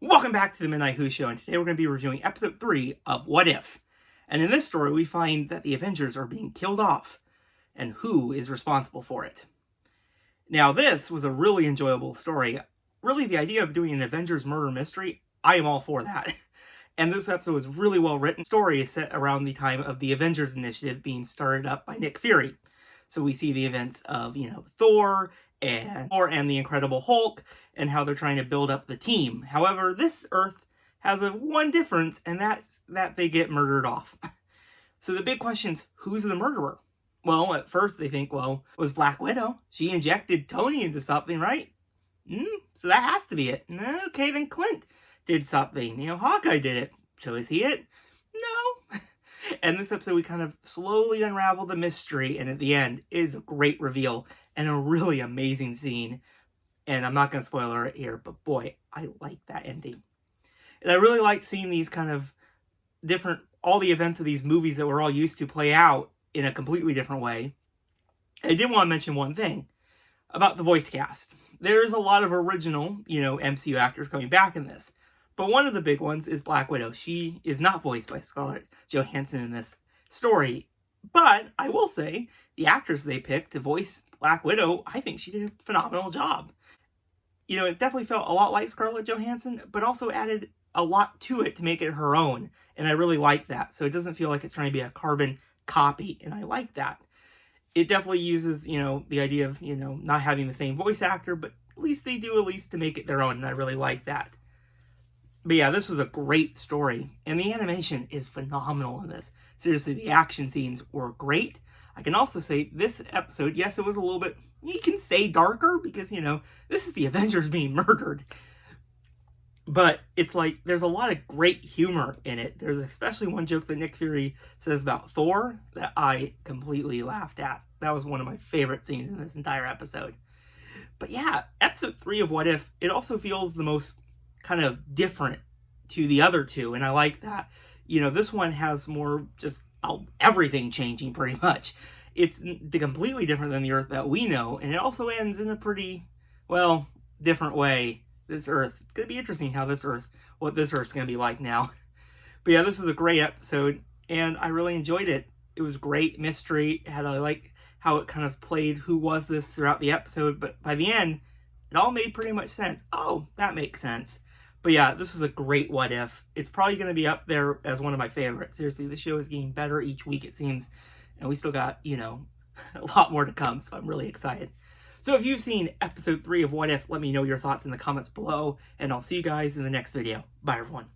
Welcome back to the Midnight Who Show, and today we're going to be reviewing episode 3 of What If. And in this story, we find that the Avengers are being killed off, and who is responsible for it. Now, this was a really enjoyable story. Really, the idea of doing an Avengers murder mystery, I am all for that. And this episode was really well written. The story is set around the time of the Avengers initiative being started up by Nick Fury. So we see the events of, Thor and the Incredible Hulk, and how they're trying to build up the team. However, this Earth has one difference, and that's that they get murdered off. So the big question is, who's the murderer? Well, at first they think, it was Black Widow. She injected Tony into something, right? So that has to be it. Okay, then Clint did something. Hawkeye did it. So is he it? No. And this episode, we kind of slowly unravel the mystery, and at the end, it is a great reveal and a really amazing scene. And I'm not going to spoiler it here, but boy, I like that ending. And I really like seeing these kind of all the events of these movies that we're all used to play out in a completely different way. And I did want to mention one thing about the voice cast. There's a lot of original, MCU actors coming back in this. But one of the big ones is Black Widow. She is not voiced by Scarlett Johansson in this story. But I will say, the actress they picked to voice Black Widow, I think she did a phenomenal job. It definitely felt a lot like Scarlett Johansson, but also added a lot to it to make it her own. And I really like that. So it doesn't feel like it's trying to be a carbon copy. And I like that. It definitely uses, the idea of, not having the same voice actor, but at least they do to make it their own. And I really like that. But yeah, this was a great story. And the animation is phenomenal in this. Seriously, the action scenes were great. I can also say this episode, yes, it was a little bit, you can say darker, because, this is the Avengers being murdered. But it's like, there's a lot of great humor in it. There's especially one joke that Nick Fury says about Thor that I completely laughed at. That was one of my favorite scenes in this entire episode. But yeah, episode 3 of What If, it also feels the most kind of different to the other two, and I like that. This one has more just everything changing pretty much. It's completely different than the Earth that we know, and it also ends in a pretty, different way. This Earth, it's going to be interesting what this Earth's going to be like now. But yeah, this was a great episode, and I really enjoyed it. It was great mystery. I like how it kind of played who was this throughout the episode, but by the end, it all made pretty much sense. Oh, that makes sense. But yeah, this was a great What If. It's probably going to be up there as one of my favorites. Seriously, the show is getting better each week, it seems. And we still got, a lot more to come, so I'm really excited. So if you've seen episode 3 of What If, let me know your thoughts in the comments below. And I'll see you guys in the next video. Bye, everyone.